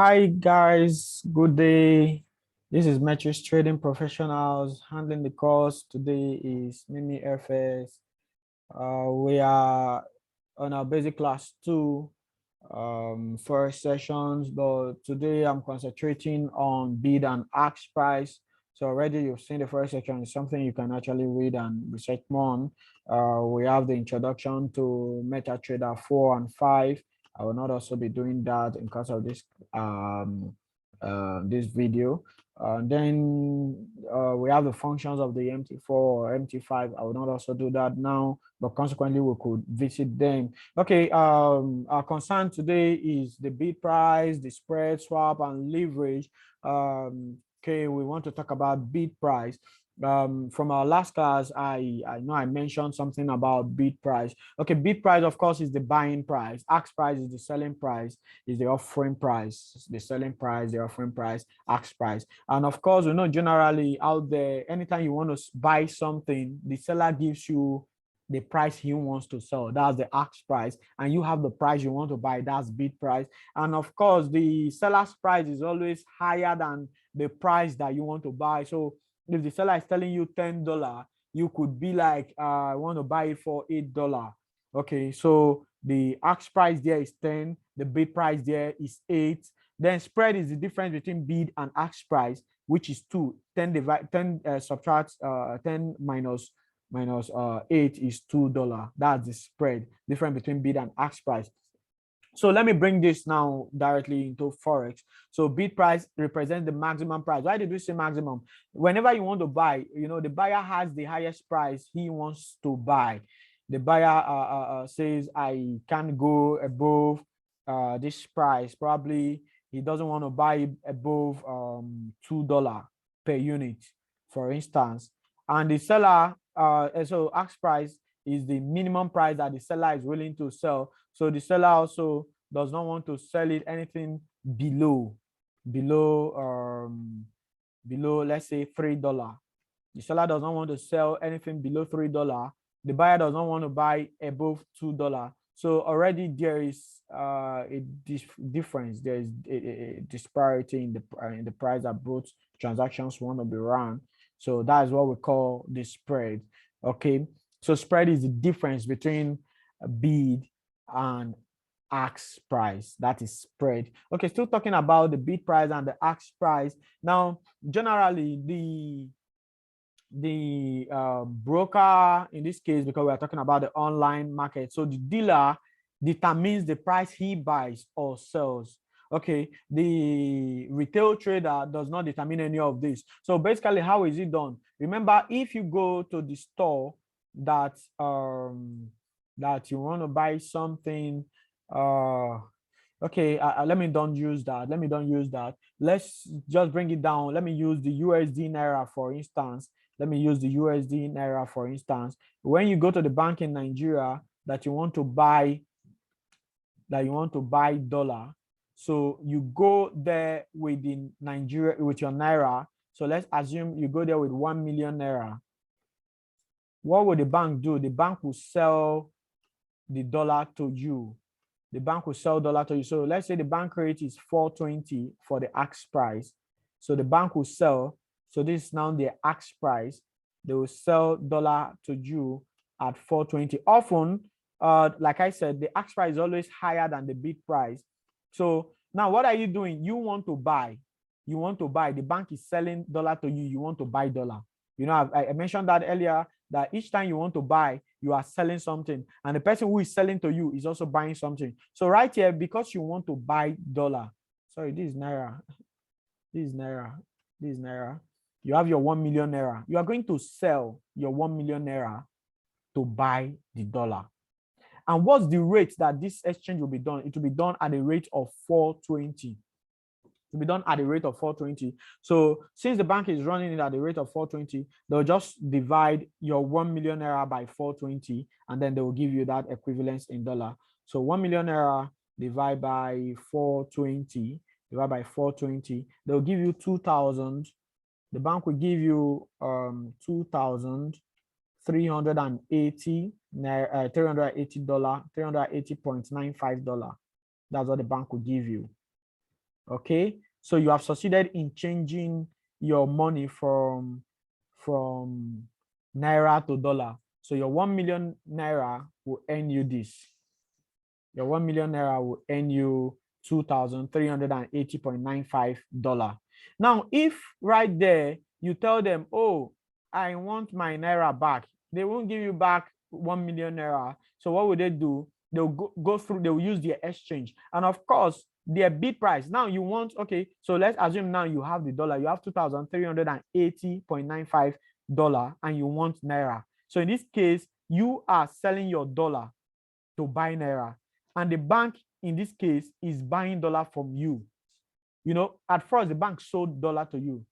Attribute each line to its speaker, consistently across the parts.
Speaker 1: Hi guys, good day. This is Metrics Trading Professionals handling the calls. Today is Mimi FS. We are on our basic class two first sessions, but today I'm concentrating on bid and ask price. So already you've seen the first section. It's something you can actually read and research more on. We have the introduction to MetaTrader 4 and 5. I will not also be doing that in course of this video. Then we have the functions of the MT4 or MT5. I will not also do that now, but consequently we could visit them. Okay, our concern today is the bid price, the spread, swap, and leverage. Okay, we want to talk about bid price. From our last class, I know I mentioned something about bid price. Okay, bid price, of course, is the buying price. Ask price is the selling price, is the offering price, the selling price, the offering price, ask price. And of course, we know generally out there, anytime you want to buy something, the seller gives you the price he wants to sell. That's the ask price. And you have the price you want to buy. That's bid price. And of course, the seller's price is always higher than the price that you want to buy. So if the seller is telling you $10, you could be like, I want to buy it for $8. Okay, so the ask price there is 10, the bid price there is 8. Then spread is the difference between bid and ask price, which is 2. 10 subtract 10 minus 8 is $2. That's the spread, difference between bid and ask price. So let me bring this now directly into Forex. So bid price represents the maximum price. Why did we say maximum? Whenever you want to buy, the buyer has the highest price he wants to buy. The buyer says, I can't go above this price. Probably he doesn't want to buy above $2 per unit, for instance. And the seller, so ask price is the minimum price that the seller is willing to sell. So the seller also does not want to sell it anything below, let's say $3. The seller does not want to sell anything below $3. The buyer does not want to buy above $2. So already there is a difference. There is a disparity in the price that both transactions want to be run. So that is what we call the spread. Okay, so spread is the difference between a bid and ask price. That is spread. Okay, still talking about the bid price and the ask price. Now, generally, the broker in this case, because we are talking about the online market, so the dealer determines the price he buys or sells. Okay, the retail trader does not determine any of this. So basically, how is it done? Remember, if you go to the store that that you want to buy something, okay, let me don't use that. Let's just bring it down. Let me use the USD Naira, for instance. When you go to the bank in Nigeria that you want to buy dollar, so you go there with your Naira. So let's assume you go there with 1 million Naira. What will the bank do? The bank will sell the dollar to you. So let's say the bank rate is 420 for the ask price. So the bank will sell. So this is now the ask price. They will sell dollar to you at 420. Often, like I said, the ask price is always higher than the bid price. So now what are you doing? You want to buy. The bank is selling dollar to you. You want to buy dollar. I mentioned that earlier, that each time you want to buy, you are selling something, and the person who is selling to you is also buying something. So right here, because you want to buy dollar, sorry, this is Naira. You have your 1 million Naira. You are going to sell your 1 million Naira to buy the dollar. And what's the rate that this exchange will be done? It will be done at a rate of 420. To be done at the rate of 420. So since the bank is running it at the rate of 420, they'll just divide your 1 million Naira by 420, and then they will give you that equivalence in dollar. So 1 million Naira divided by 420, they'll give you 2,000. The bank will give you 2,380 $380.95. That's what the bank will give you. Okay, so you have succeeded in changing your money from naira to dollar. So your 1 million naira will earn you this. Your 1 million naira will earn you $2,380.95. Now, if right there you tell them, oh, I want my naira back, they won't give you back 1 million naira. So what will they do? They'll go through, they'll use their exchange. And of course, their bid price. Now you want, okay, so let's assume now you have the dollar, you have $2,380.95 and you want naira. So in this case, you are selling your dollar to buy naira. And the bank in this case is buying dollar from you. You know, at first the bank sold dollar to you.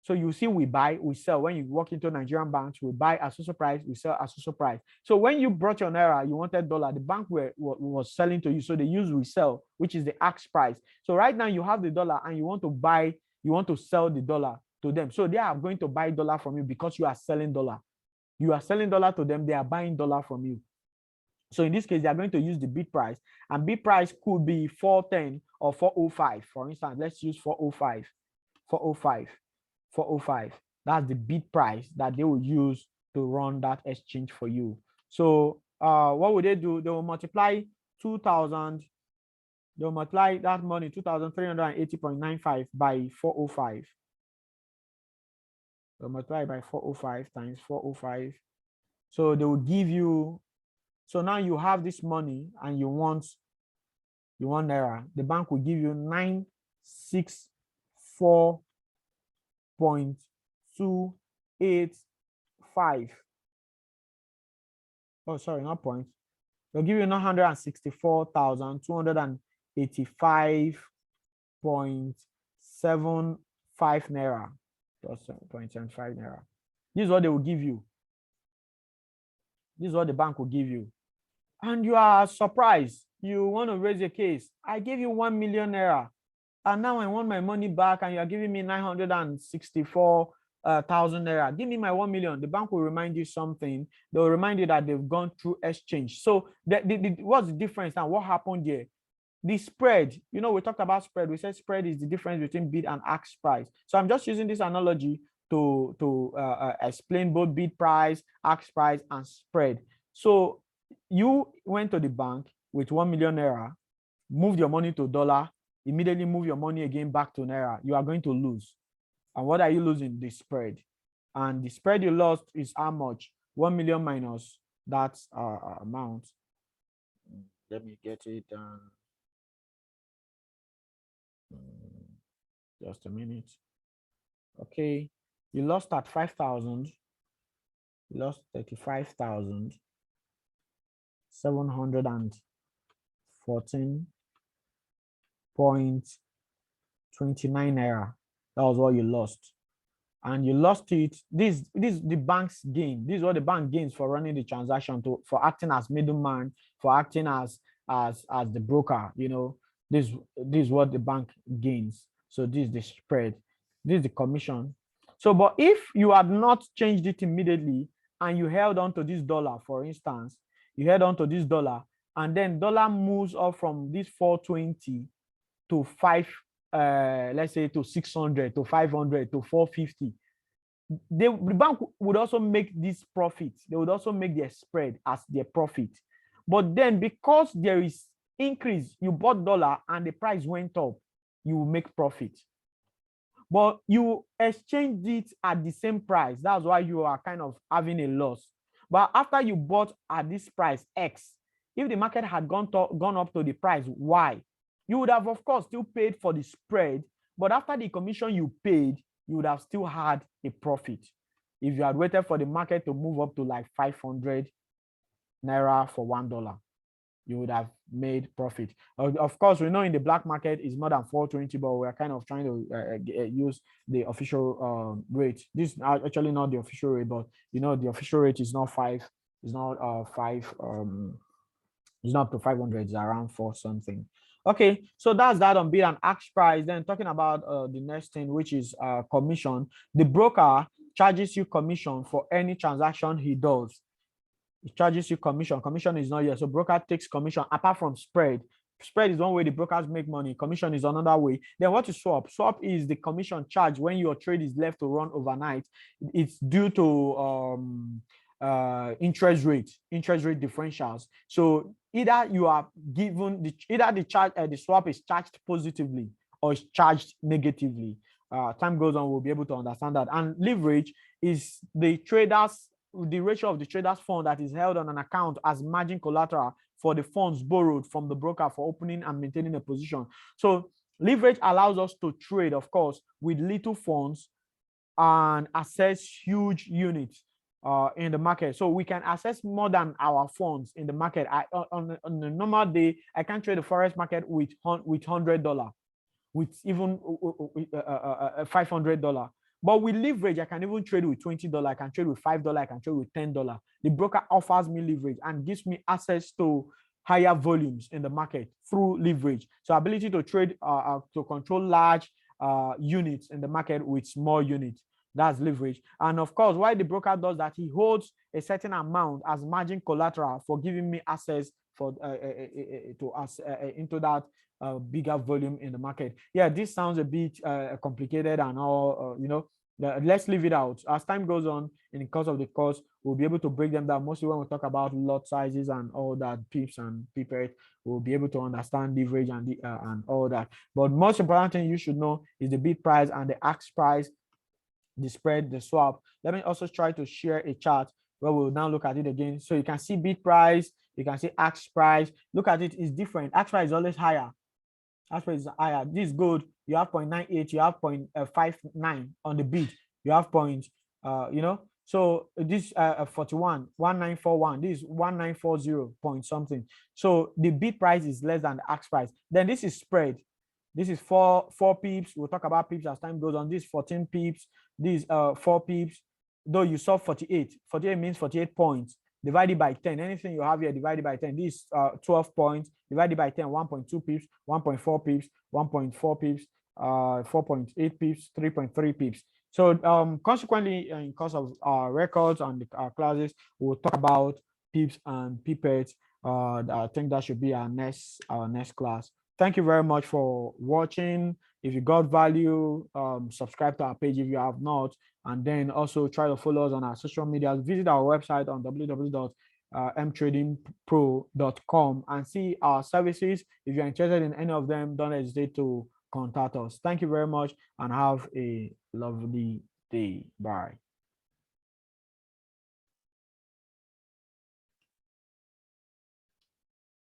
Speaker 1: So you see, we buy, we sell. When you walk into Nigerian banks, we buy at social price, we sell at social price. So when you brought your naira, you wanted dollar, the bank was selling to you. So they use resell, which is the ask price. So right now you have the dollar and you want to buy, you want to sell the dollar to them. So they are going to buy dollar from you because you are selling dollar. You are selling dollar to them, they are buying dollar from you. So in this case, they are going to use the bid price, and bid price could be 410 or 405. For instance, let's use 405, 405, 405. That's the bid price that they will use to run that exchange for you. So what would they do? They will multiply 2,000. They'll multiply that money, 2,380.95 by 405. They'll multiply by 405 times 405. So they will give you. So now you have this money and you want naira. The bank will give you 964.285. Oh, sorry, not point. They'll give you 964,285.75 naira. Plus 0.75 naira. This is what they will give you. This is what the bank will give you. And you are surprised. You want to raise a case. I gave you 1 million naira. And now I want my money back, and you are giving me 964,000 naira. Give me my 1 million. The bank will remind you something. They will remind you that they've gone through exchange. So what's the difference now? What happened there? The spread, you know, we talked about spread. We said spread is the difference between bid and ask price. So I'm just using this analogy to explain both bid price, ask price, and spread. So you went to the bank with 1 million naira, moved your money to dollar, immediately move your money again back to naira. You are going to lose. And what are you losing? The spread. And the spread you lost is how much? 1 million minus that amount. Let me get it down. Just a minute. Okay. You lost at 5,000. You lost 35,714.29 naira. That was what you lost. And you lost it. This the bank's gain. This is what the bank gains for running the transaction, for acting as middleman, for acting as the broker. You know, this is what the bank gains. So this is the spread. This is the commission. So, but if you had not changed it immediately and you held on to this dollar, for instance, you held on to this dollar, and then dollar moves up from this 420 to 5, let's say to 600, to 500, to 450. The bank would also make this profit. They would also make their spread as their profit. But then because there is increase, you bought dollar and the price went up, you will make profit. But you exchanged it at the same price. That's why you are kind of having a loss. But after you bought at this price X, if the market had gone up to the price Y, you would have, of course, still paid for the spread. But after the commission you paid, you would have still had a profit. If you had waited for the market to move up to like 500 naira for $1, you would have made profit. Of course, we know in the black market is more than 420, but we're kind of trying to use the official rate. This is actually not the official rate, but you know, the official rate is not 5. It's not 5. It's not up to 500. It's around 4 something. Okay, so that's that on bid and ask price. Then talking about the next thing, which is commission. The broker charges you commission for any transaction he does. It charges you commission. Commission is not here. So broker takes commission apart from spread. spread is one way the brokers make money. Commission is another way. Then what is swap? Swap is the commission charge when your trade is left to run overnight. It's due to interest rate differentials. So either you are given the charge, the swap is charged positively or is charged negatively. Time goes on, we'll be able to understand that. And leverage is the ratio of the trader's fund that is held on an account as margin collateral for the funds borrowed from the broker for opening and maintaining a position. So leverage allows us to trade, of course, with little funds and access huge units in the market. So we can access more than our funds in the market. On a normal day, I can trade the forex market with $100, with even $500. But with leverage, I can even trade with $20. I can trade with $5. I can trade with $10. The broker offers me leverage and gives me access to higher volumes in the market through leverage. So ability to trade, to control large units in the market with small units. That's leverage. And of course, why the broker does that, he holds a certain amount as margin collateral for giving me access for into that bigger volume in the market. Yeah, this sounds a bit complicated and all, let's leave it out. As time goes on, in the course of the course, we'll be able to break them down. Mostly when we talk about lot sizes and all that, pips and pipette, we'll be able to understand leverage and all that. But most important thing you should know is the bid price and the ask price, the spread, the swap. Let me also try to share a chart where we'll now look at it again. So you can see bid price, you can see ask price. Look at it, it's different. Ask price is always higher. Ask price is higher. This is good. You have 0.98, you have 0.59 on the bid. You have so this 41, 1941, this is 1940 point something. So the bid price is less than the ask price. Then this is spread. This is 4 pips. We'll talk about pips as time goes on. This is 14 pips. This 4 pips. Though you saw 48. 48 means 48 points. Divided by 10. Anything you have here divided by 10. This 12 points. Divided by 10. 1.2 pips. 1.4 pips. 1.4 pips. 4.8 pips. 3.3 pips. So consequently, in course of our records and our classes, we'll talk about pips and pipettes. I think that should be our next class. Thank you very much for watching. If you got value, subscribe to our page if you have not, and then also try to follow us on our social media. Visit our website on www.mtradingpro.com and see our services. If you're interested in any of them, don't hesitate to contact us. Thank you very much and have a lovely day. Bye.